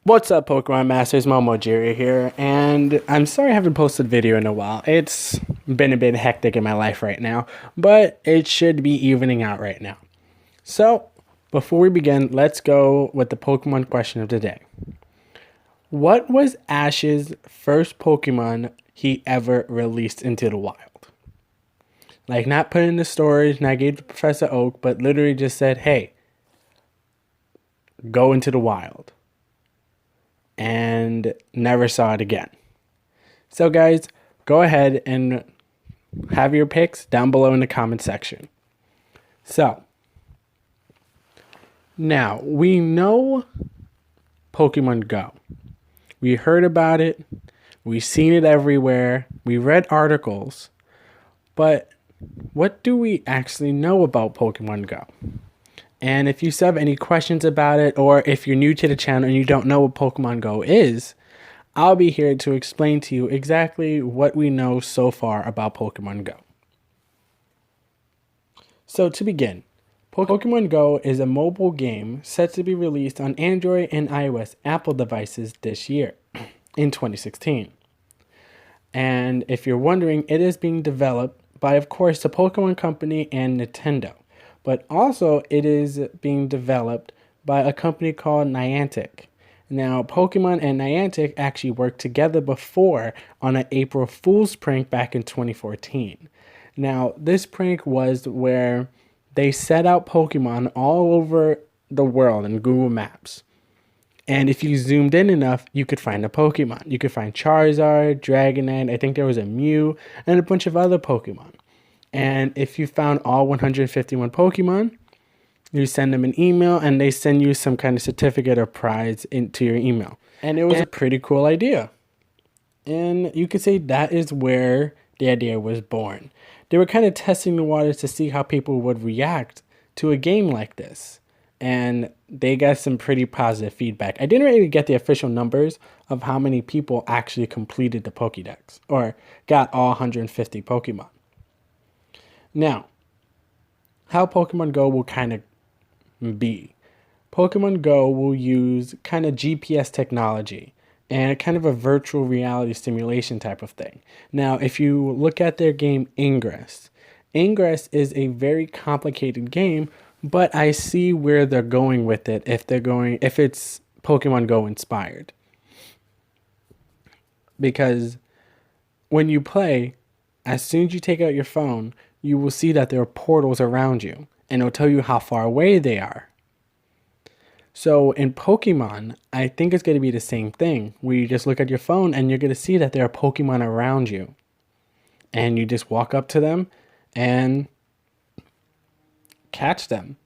What's up, Pokemon Masters? MomoJiri here, and I'm sorry I haven't posted a video in a while. It's been a bit hectic in my life right now, but it should be evening out right now. So, before we begin, let's go with the Pokemon question of the day. What was Ash's first Pokemon he ever released into the wild? Like, not put in the storage, not gave to Professor Oak, but literally just said, hey, go into the wild. And never saw it again. So guys, go ahead and have your picks down below in the comment section. So, now we know Pokemon Go. We heard about it, we've seen it everywhere, we read articles, but what do we actually know about Pokemon Go? And if you still have any questions about it, or if you're new to the channel and you don't know what Pokemon Go is, I'll be here to explain to you exactly what we know so far about Pokemon Go. So to begin, Pokemon Go is a mobile game set to be released on Android and iOS Apple devices this year, in 2016. And if you're wondering, it is being developed by, of course, the Pokemon Company and Nintendo. But also it is being developed by a company called Niantic. Now, Pokemon and Niantic actually worked together before on an April Fool's prank back in 2014. Now, this prank was where they set out Pokemon all over the world in Google Maps. And if you zoomed in enough, you could find a Pokemon. You could find Charizard, Dragonite, I think there was a Mew, and a bunch of other Pokemon. And if you found all 151 Pokemon, you send them an email and they send you some kind of certificate or prize into your email. And it was a pretty cool idea. And you could say that is where the idea was born. They were kind of testing the waters to see how people would react to a game like this. And they got some pretty positive feedback. I didn't really get the official numbers of how many people actually completed the Pokédex or got all 150 Pokemon. Now, how Pokemon Go will kind of be. Pokemon Go will use kind of GPS technology and kind of a virtual reality simulation type of thing. Now, if you look at their game Ingress, Ingress is a very complicated game, but I see where they're going with it if it's Pokemon Go inspired. Because when you play, as soon as you take out your phone, you will see that there are portals around you, and it'll tell you how far away they are. So in Pokemon, I think it's going to be the same thing, where you just look at your phone and you're going to see that there are Pokemon around you. And you just walk up to them and catch them.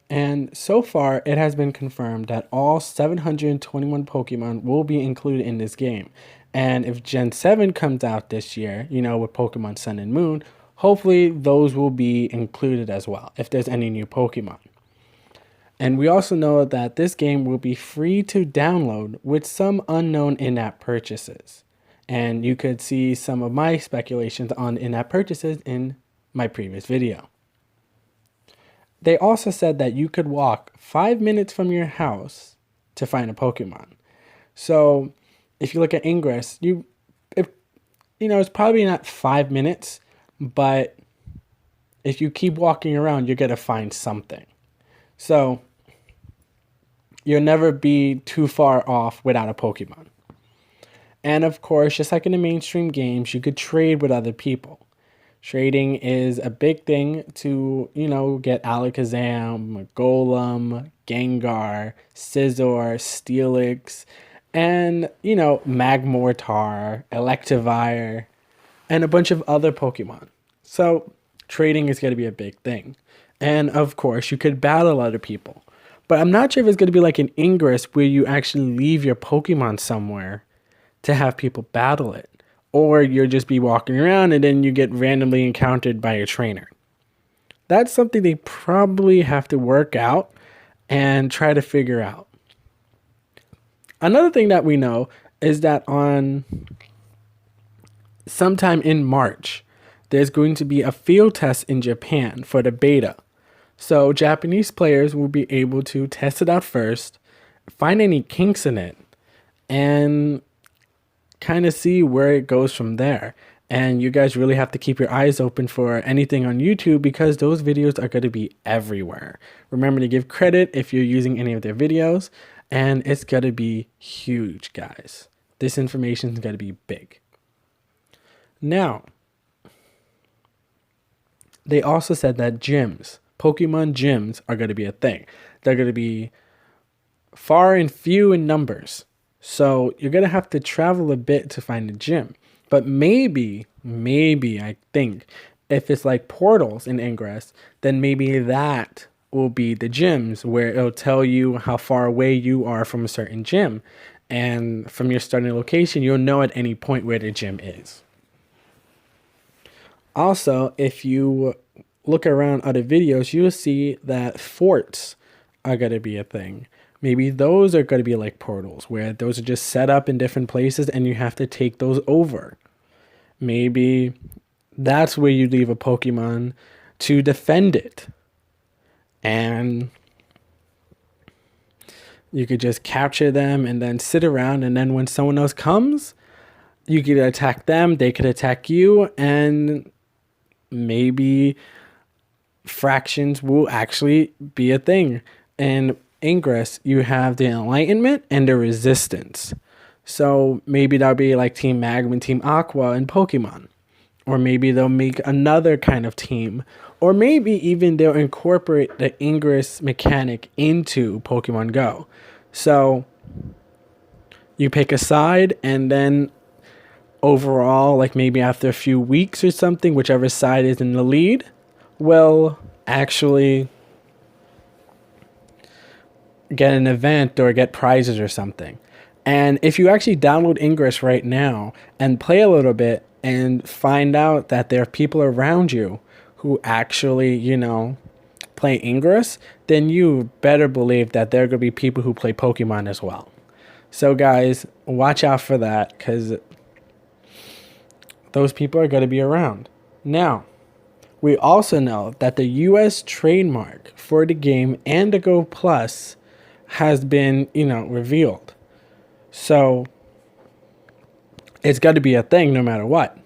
And so far, it has been confirmed that all 721 Pokemon will be included in this game. And if Gen 7 comes out this year, with Pokemon Sun and Moon, hopefully those will be included as well, if there's any new Pokemon. And we also know that this game will be free to download with some unknown in-app purchases. And you could see some of my speculations on in-app purchases in my previous video. They also said that you could walk 5 minutes from your house to find a Pokemon. So if you look at Ingress, it's probably not 5 minutes, but if you keep walking around, you're going to find something. So you'll never be too far off without a Pokemon. And of course, just like in the mainstream games, you could trade with other people. Trading is a big thing to, get Alakazam, Golem, Gengar, Scizor, Steelix, and, Magmortar, Electivire, and a bunch of other Pokemon. So trading is going to be a big thing. And of course, you could battle other people. But I'm not sure if it's going to be like an Ingress where you actually leave your Pokemon somewhere to have people battle it. Or you'll just be walking around and then you get randomly encountered by a trainer. That's something they probably have to work out and try to figure out. Another thing that we know is that on sometime in March, there's going to be a field test in Japan for the beta. So Japanese players will be able to test it out first, find any kinks in it, and kind of see where it goes from there. And you guys really have to keep your eyes open for anything on YouTube because those videos are going to be everywhere. Remember to give credit if you're using any of their videos, and it's going to be huge, guys. This information is going to be big. Now, they also said that gyms, Pokemon gyms, are going to be a thing. They're going to be far and few in numbers. So you're going to have to travel a bit to find a gym. But maybe, I think, if it's like portals in Ingress, then maybe that will be the gyms where it'll tell you how far away you are from a certain gym. And from your starting location, you'll know at any point where the gym is. Also, if you look around other videos, you'll see that forts are going to be a thing. Maybe those are going to be like portals where those are just set up in different places and you have to take those over. Maybe that's where you leave a Pokemon to defend it. And you could just capture them and then sit around, and then when someone else comes, you could attack them, they could attack you, and maybe fractions will actually be a thing. And Ingress, you have the Enlightenment and the Resistance. So maybe that'll be like Team Magma and Team Aqua in Pokemon. Or maybe they'll make another kind of team. Or maybe even they'll incorporate the Ingress mechanic into Pokemon Go. So you pick a side, and then overall, like maybe after a few weeks or something, whichever side is in the lead will actually get an event or get prizes or something. And if you actually download Ingress right now and play a little bit and find out that there are people around you who actually, play Ingress, then you better believe that there are going to be people who play Pokemon as well. So guys, watch out for that because those people are going to be around. Now, we also know that the US trademark for the game and the Go Plus has been, revealed. So it's got to be a thing no matter what.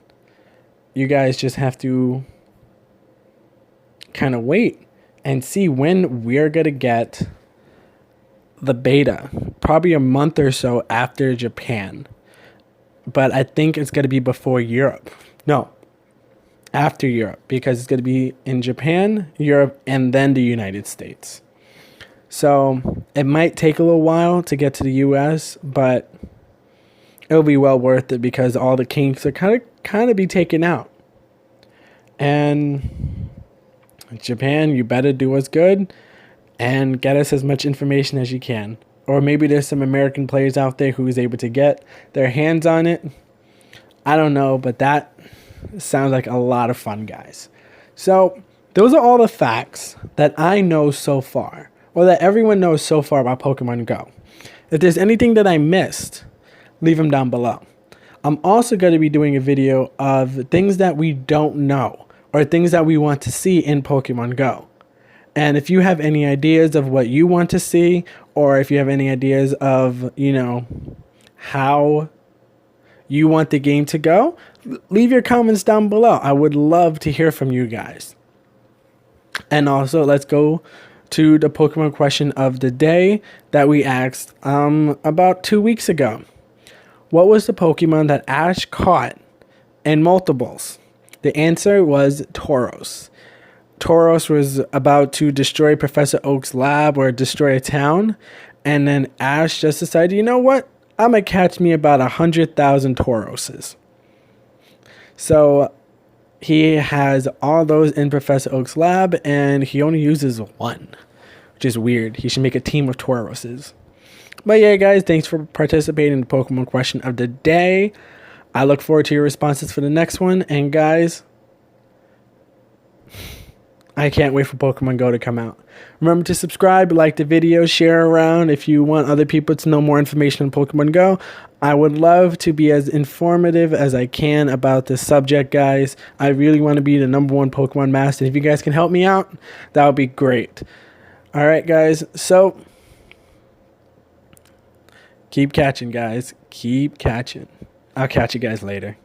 You guys just have to kind of wait and see when we're going to get the beta. Probably a month or so after Japan. But I think it's going to be before Europe. No, after Europe, because it's going to be in Japan, Europe, and then the United States. So it might take a little while to get to the US, but it'll be well worth it because all the kinks are kind of be taken out. And Japan, you better do us good and get us as much information as you can. Or maybe there's some American players out there who is able to get their hands on it. I don't know, but that sounds like a lot of fun, guys. So those are all the facts that I know so far, or that everyone knows so far about Pokemon Go. If there's anything that I missed, leave them down below. I'm also going to be doing a video of things that we don't know or things that we want to see in Pokemon Go. And if you have any ideas of what you want to see, or if you have any ideas of, how you want the game to go, leave your comments down below. I would love to hear from you guys. And also, let's go to the Pokemon question of the day that we asked about 2 weeks ago. What was the Pokemon that Ash caught in multiples? The answer was Tauros. Tauros was about to destroy Professor Oak's lab or destroy a town. And then Ash just decided, you know what? I'm going to catch me about 100,000 Tauroses. So he has all those in Professor Oak's lab, and he only uses one, which is weird. He should make a team of Tauroses. But yeah, guys, thanks for participating in the Pokemon question of the day. I look forward to your responses for the next one. And guys, I can't wait for Pokemon Go to come out. Remember to subscribe, like the video, share around if you want other people to know more information on Pokemon Go. I would love to be as informative as I can about this subject, guys. I really want to be the #1 Pokemon master. If you guys can help me out, that would be great. All right, guys. So keep catching, guys. Keep catching. I'll catch you guys later.